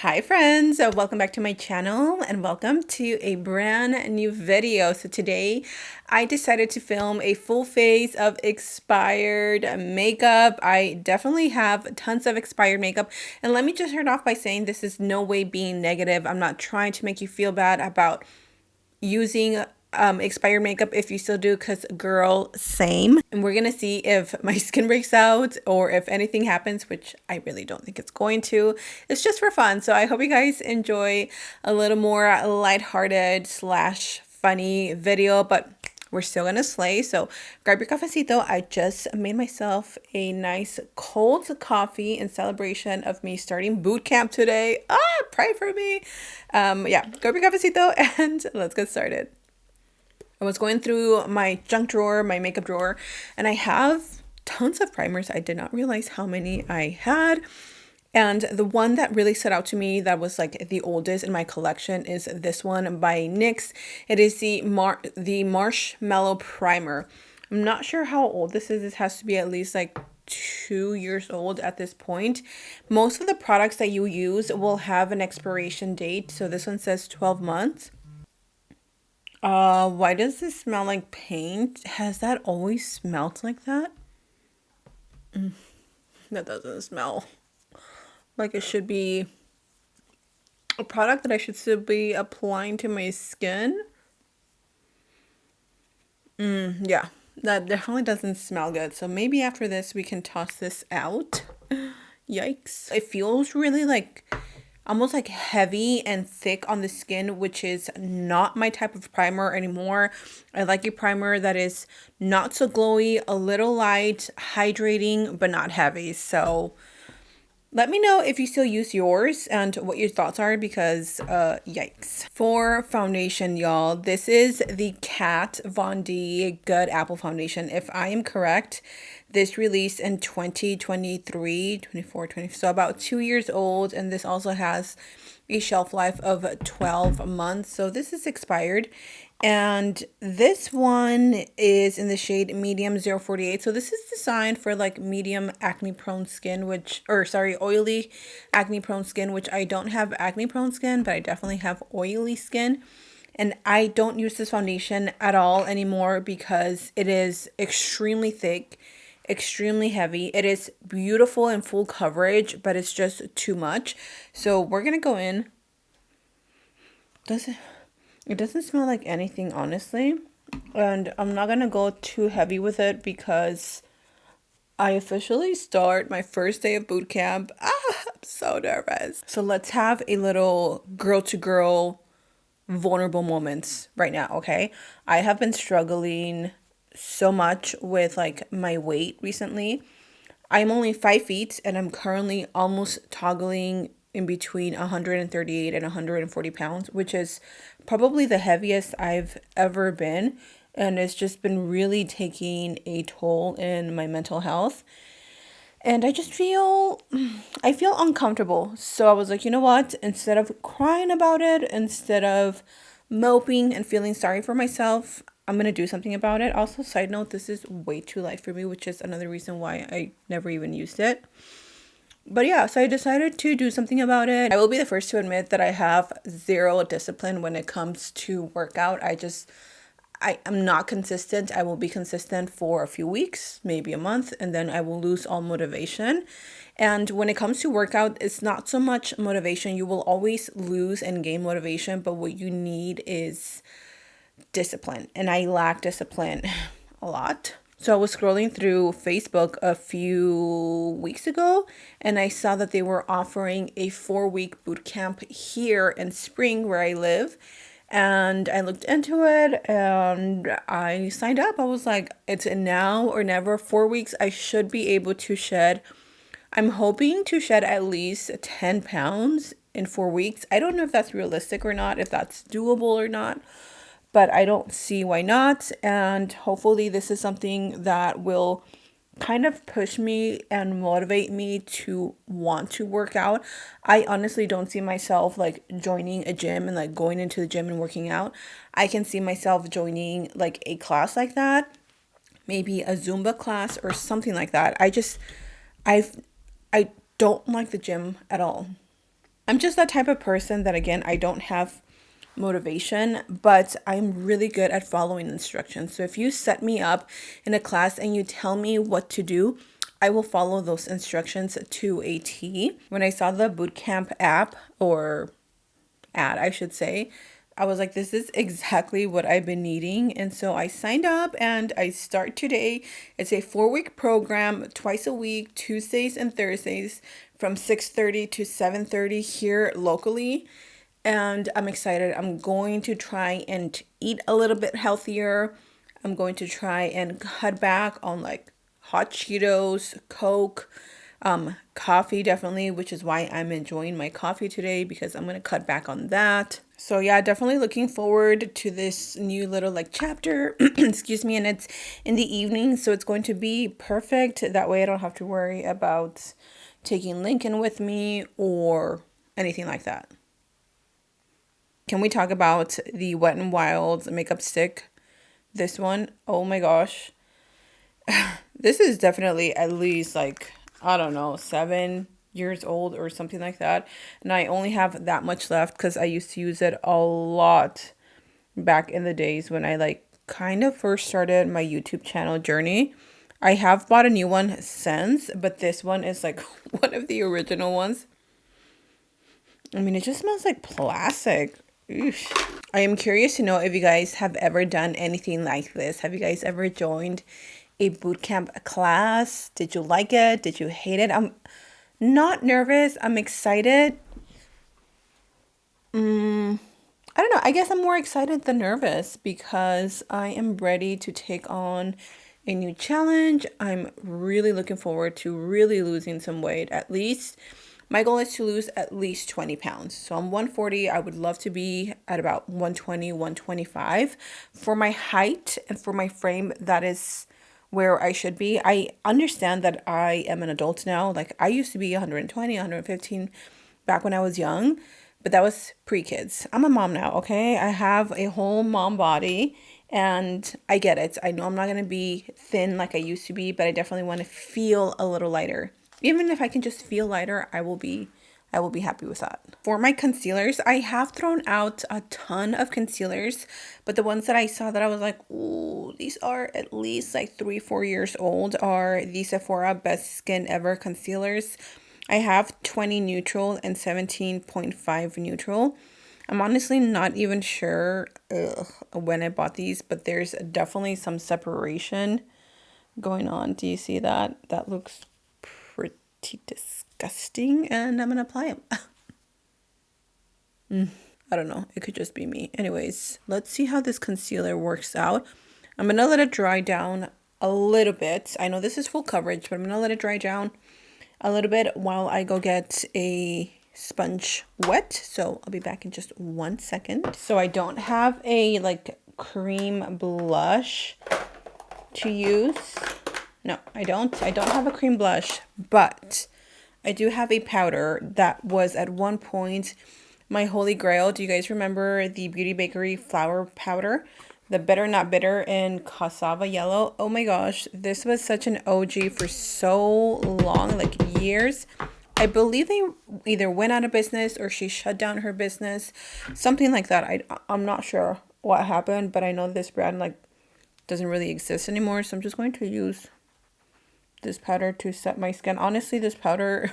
Hi friends, welcome back to my channel and welcome to a brand new video. So today I decided to film a full face of expired makeup. I definitely have tons of expired makeup, and let me just start off by saying this is no way being negative. I'm not trying to make you feel bad about using expired makeup if you still do, because girl, same. And we're gonna see if my skin breaks out or if anything happens, which I really don't think it's going to. It's just for fun, so I hope you guys enjoy a little more lighthearted slash funny video, but we're still gonna slay. So grab your cafecito. I just made myself a nice cold coffee in celebration of me starting boot camp today. Pray for me. Yeah, grab your cafecito and let's get started. I was going through my junk drawer, my makeup drawer, and I have tons of primers. I did not realize how many I had. And the one that really stood out to me that was like the oldest in my collection is this one by NYX. It is the Marshmellow primer. I'm not sure how old this is. It has to be at least like 2 years old at this point. Most of the products that you use will have an expiration date. So this one says 12 months. Why does this smell like paint? Has that always smelled like that? That doesn't smell like it should be a product that I should still be applying to my skin. Yeah, that definitely doesn't smell good. So maybe after this we can toss this out. Yikes. It feels really like almost like heavy and thick on the skin, which is not my type of primer anymore. I like a primer that is not so glowy, a little light, hydrating, but not heavy. So let me know if you still use yours and what your thoughts are, because yikes. For foundation, y'all, this is the Kat Von D Good Apple Foundation. If I am correct, this released in 2023, 24, 20, so about 2 years old, and this also has a shelf life of 12 months. So this is expired. And this one is in the shade medium 048. So this is designed for like medium acne prone skin, oily acne prone skin, which I don't have acne prone skin, but I definitely have oily skin. And I don't use this foundation at all anymore because it is extremely thick, extremely heavy. It is beautiful and full coverage, but it's just too much. So we're going to go in. It doesn't smell like anything, honestly, and I'm not gonna go too heavy with it because I officially start my first day of boot camp. I'm so nervous. So let's have a little girl to girl vulnerable moments right now, okay? I have been struggling so much with like my weight recently. I'm only 5 feet and I'm currently almost toggling in between 138 and 140 pounds, which is probably the heaviest I've ever been. And it's just been really taking a toll in my mental health. And I feel uncomfortable. So I was like, you know what? Instead of crying about it, instead of moping and feeling sorry for myself, I'm going to do something about it. Also, side note, this is way too light for me, which is another reason why I never even used it. But yeah, so I decided to do something about it. I will be the first to admit that I have zero discipline when it comes to workout. I am not consistent. I will be consistent for a few weeks, maybe a month, and then I will lose all motivation. And when it comes to workout, it's not so much motivation. You will always lose and gain motivation, but what you need is discipline. And I lack discipline a lot. So I was scrolling through Facebook a few weeks ago and I saw that they were offering a 4-week boot camp here in Spring where I live. And I looked into it and I signed up. I was like, it's a now or never. 4 weeks, I should be able to shed. I'm hoping to shed at least 10 pounds in 4 weeks. I don't know if that's realistic or not, if that's doable or not, but I don't see why not. And hopefully this is something that will kind of push me and motivate me to want to work out. I honestly don't see myself like joining a gym and like going into the gym and working out. I can see myself joining like a class like that, maybe a Zumba class or something like that. I don't like the gym at all. I'm just that type of person that, again, I don't have motivation, but I'm really good at following instructions. So if you set me up in a class and you tell me what to do, I will follow those instructions to a T. When I saw the bootcamp app, or ad, I should say, I was like, this is exactly what I've been needing. And so I signed up and I start today. It's a 4-week program, twice a week, Tuesdays and Thursdays from 6:30 to 7:30 here locally. And I'm excited. I'm going to try and eat a little bit healthier. I'm going to try and cut back on like hot Cheetos, Coke, coffee definitely, which is why I'm enjoying my coffee today, because I'm going to cut back on that. So yeah, definitely looking forward to this new little like chapter, excuse me, and it's in the evening, so it's going to be perfect. That way I don't have to worry about taking Lincoln with me or anything like that. Can we talk about the Wet n Wild makeup stick? This one, oh my gosh. This is definitely at least like, I don't know, 7 years old or something like that. And I only have that much left because I used to use it a lot back in the days when I like kind of first started my YouTube channel journey. I have bought a new one since, but this one is like one of the original ones. I mean, it just smells like plastic. Oof. I am curious to know if you guys have ever done anything like this. Have you guys ever joined a bootcamp class? Did you like it? Did you hate it? I'm not nervous. I'm excited. I don't know. I guess I'm more excited than nervous because I am ready to take on a new challenge. I'm really looking forward to really losing some weight. At least my goal is to lose at least 20 pounds. So I'm 140. I would love to be at about 120, 125. For my height and for my frame, that is where I should be. I understand that I am an adult now. Like I used to be 120, 115 back when I was young, but that was pre-kids. I'm a mom now, okay? I have a whole mom body and I get it. I know I'm not going to be thin like I used to be, but I definitely want to feel a little lighter. Even if I can just feel lighter, I will be happy with that. For my concealers, I have thrown out a ton of concealers, but the ones that I saw that I was like, ooh, these are at least like 3-4 years old are the Sephora Best Skin Ever concealers. I have 20 neutral and 17.5 neutral. I'm honestly not even sure when I bought these, but there's definitely some separation going on. Do you see that? That looks pretty disgusting, and I'm gonna apply them. I don't know. It could just be me. Anyways, let's see how this concealer works out. I'm gonna let it dry down a little bit. I know this is full coverage, but I'm gonna let it dry down a little bit while I go get a sponge wet. So I'll be back in just 1 second. So I don't have a like cream blush to use. No, I don't have a cream blush, but I do have a powder that was at one point my holy grail. Do you guys remember the Beauty Bakerie flower powder? The Better Not Bitter in Casava yellow. Oh my gosh, this was such an OG for so long, like years. I believe they either went out of business or she shut down her business, something like that. I'm not sure what happened, but I know this brand like doesn't really exist anymore. So I'm just going to use this powder to set my skin. Honestly, this powder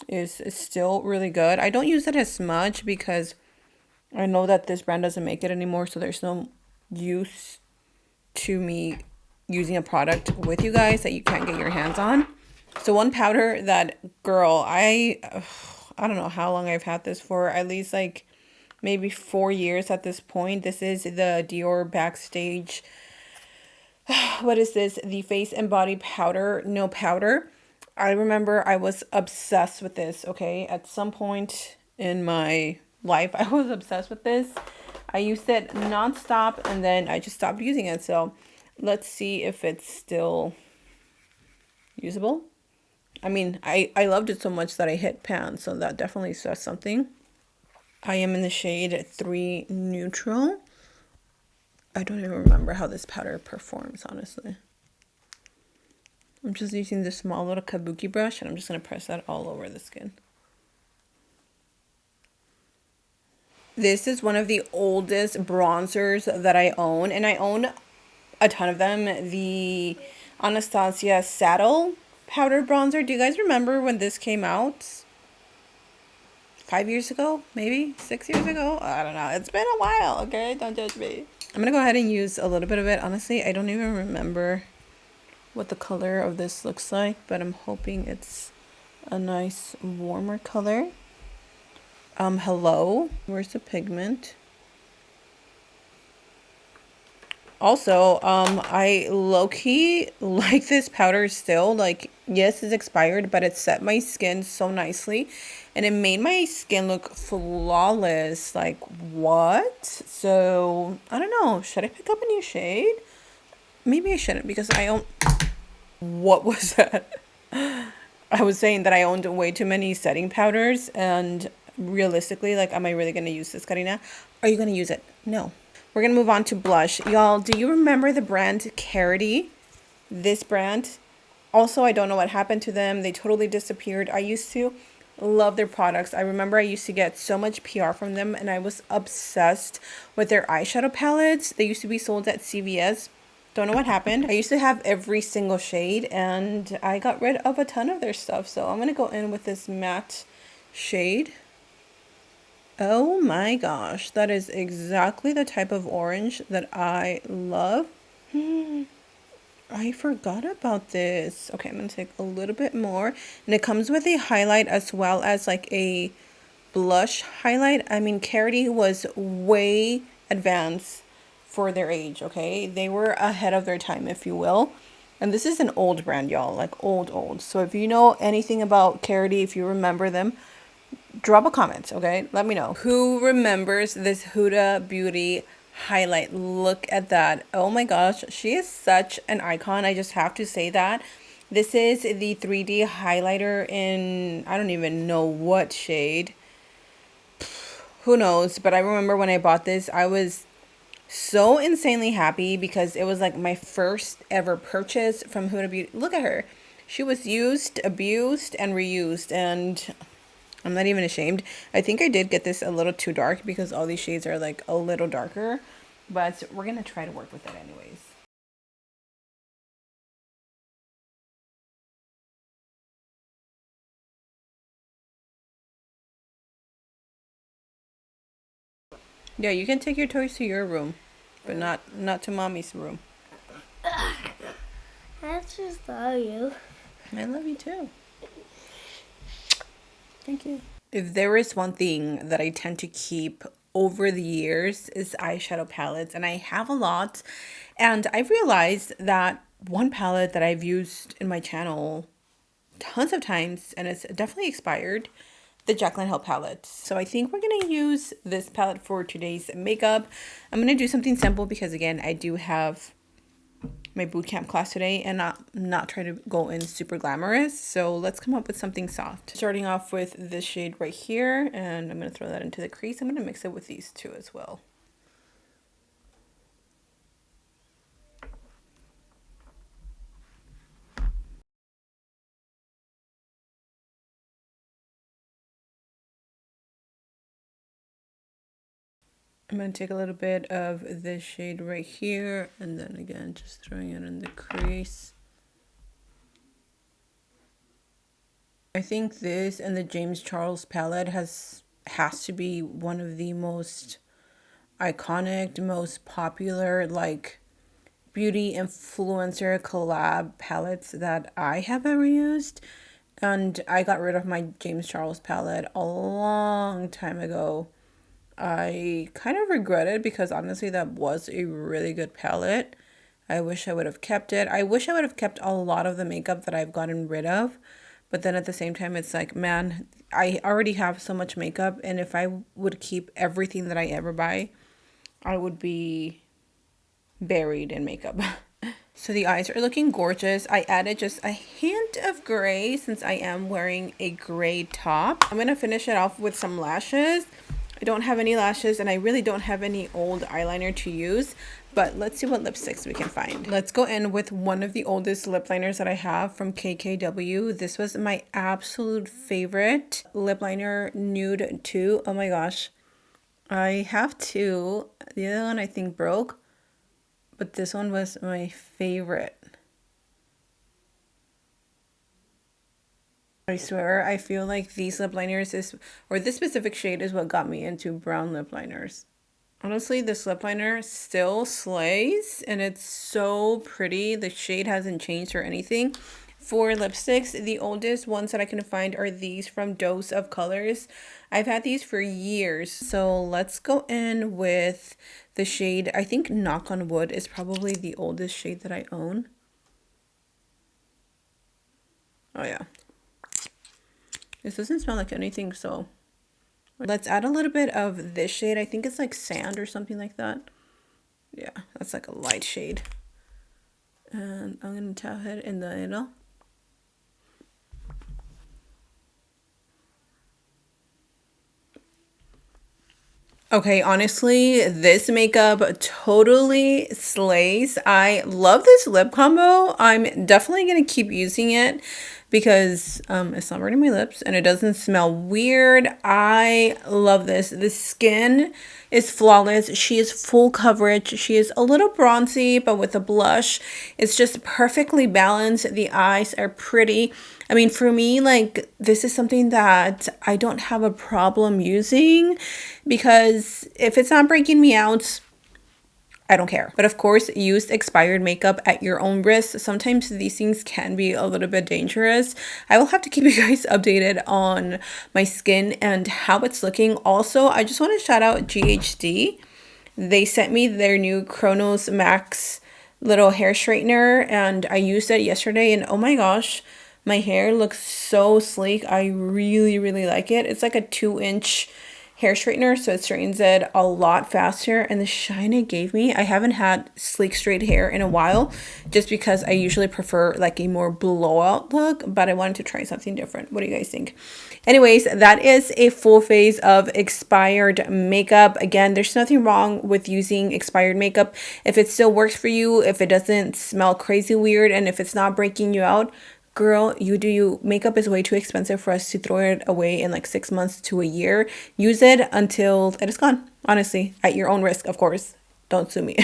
is still really good. I don't use it as much because I know that this brand doesn't make it anymore, so there's no use to me using a product with you guys that you can't get your hands on. So one powder that, girl, I don't know how long I've had this for, at least like maybe 4 years at this point. This is the Dior Backstage, what is this? The Face and Body Powder, no powder. I remember I was obsessed with this, okay? At some point in my life, I was obsessed with this. I used it nonstop and then I just stopped using it. So let's see if it's still usable. I mean, I loved it so much that I hit pan, so that definitely says something. I am in the shade 3 Neutral. I don't even remember how this powder performs, honestly. I'm just using this small little kabuki brush and I'm just going to press that all over the skin. This is one of the oldest bronzers that I own, and I own a ton of them. The Anastasia Saddle Powder Bronzer. Do you guys remember when this came out? 5 years ago? Maybe? 6 years ago? I don't know. It's been a while, okay? Don't judge me. I'm gonna go ahead and use a little bit of it. Honestly, I don't even remember what the color of this looks like, but I'm hoping it's a nice warmer color. Hello. Where's the pigment? Also, I low-key like this powder still. Like, yes, it's expired, but it set my skin so nicely. And it made my skin look flawless. Like, what? So, I don't know. Should I pick up a new shade? Maybe I shouldn't because I own... What was that? I was saying that I owned way too many setting powders. And realistically, like, am I really going to use this, Karina? Are you going to use it? No. We're going to move on to blush. Y'all, do you remember the brand Karity? This brand? Also, I don't know what happened to them. They totally disappeared. I used to love their products. I remember I used to get so much PR from them, and I was obsessed with their eyeshadow palettes. They used to be sold at CVS. Don't know what happened. I used to have every single shade, and I got rid of a ton of their stuff. So I'm going to go in with this matte shade. Oh my gosh, that is exactly the type of orange that I love. I forgot about this. Okay, I'm going to take a little bit more. And it comes with a highlight as well as like a blush highlight. I mean, Karity was way advanced for their age, okay? They were ahead of their time, if you will. And this is an old brand, y'all, like old. So if you know anything about Karity, if you remember them, drop a comment, okay? Let me know. Who remembers this Huda Beauty highlight? Look at that. Oh my gosh, she is such an icon. I just have to say that. This is the 3D highlighter in, I don't even know what shade. Who knows? But I remember when I bought this, I was so insanely happy because it was like my first ever purchase from Huda Beauty. Look at her. She was used, abused, and reused, and I'm not even ashamed. I think I did get this a little too dark because all these shades are like a little darker, but we're going to try to work with it anyways. Yeah, you can take your toys to your room, but not to mommy's room. I just love you. I love you too. Thank you. If there is one thing that I tend to keep over the years is eyeshadow palettes, and I have a lot, and I've realized that one palette that I've used in my channel tons of times, and it's definitely expired, the Jaclyn Hill palette. So I think we're gonna use this palette for today's makeup. I'm gonna do something simple because again, I do have my bootcamp class today and not try to go in super glamorous. So let's come up with something soft. Starting off with this shade right here, and I'm gonna throw that into the crease. I'm gonna mix it with these two as well. I'm going to take a little bit of this shade right here, and then again, just throwing it in the crease. I think this and the James Charles palette has to be one of the most iconic, most popular, like, beauty influencer collab palettes that I have ever used. And I got rid of my James Charles palette a long time ago. I kind of regret it because honestly that was a really good palette. I wish I would have kept it. I wish I would have kept a lot of the makeup that I've gotten rid of. But then at the same time, it's like, man, I already have so much makeup. And if I would keep everything that I ever buy, I would be buried in makeup. So the eyes are looking gorgeous. I added just a hint of gray since I am wearing a gray top. I'm going to finish it off with some lashes. I don't have any lashes and I really don't have any old eyeliner to use, but let's see what lipsticks we can find. Let's go in with one of the oldest lip liners that I have from KKW. This was my absolute favorite lip liner, Nude 2. Oh my gosh. I have two. The other one I think broke, but this one was my favorite. I swear, I feel like these lip liners or this specific shade is what got me into brown lip liners. Honestly, this lip liner still slays and it's so pretty. The shade hasn't changed or anything. For lipsticks, the oldest ones that I can find are these from Dose of Colors. I've had these for years. So let's go in with the shade. I think Knock on Wood is probably the oldest shade that I own. Oh yeah. This doesn't smell like anything, so let's add a little bit of this shade. I think it's like sand or something like that. Yeah, that's like a light shade. And I'm going to tap it in the middle. Okay, honestly, this makeup totally slays. I love this lip combo. I'm definitely going to keep using it because it's not burning my lips and it doesn't smell weird. I love this. The skin is flawless. She is full coverage. She is a little bronzy, but with a blush, it's just perfectly balanced. The eyes are pretty. I mean, for me, like, this is something that I don't have a problem using because if it's not breaking me out, I don't care. But of course, use expired makeup at your own risk. Sometimes these things can be a little bit dangerous. I will have to keep you guys updated on my skin and how it's looking. Also, I just want to shout out GHD. They sent me their new Chronos Max little hair straightener and I used it yesterday and oh my gosh, my hair looks so sleek. I really, really like it. It's like a 2-inch hair straightener, so it straightens it a lot faster. And the shine it gave me, I haven't had sleek straight hair in a while just because I usually prefer like a more blowout look, but I wanted to try something different. What do you guys think? Anyways, that is a full face of expired makeup. Again, there's nothing wrong with using expired makeup if it still works for you, if it doesn't smell crazy weird, and if it's not breaking you out. Girl, you do you. Makeup is way too expensive for us to throw it away in like 6 months to a year. Use it until it is gone. Honestly, at your own risk, of course. Don't sue me.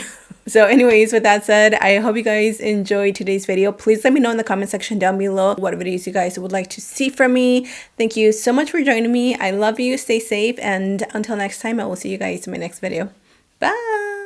So anyways, with that said, I hope you guys enjoyed today's video. Please let me know in the comment section down below what videos you guys would like to see from me. Thank you so much for joining me. I love you. Stay safe. And until next time, I will see you guys in my next video. Bye.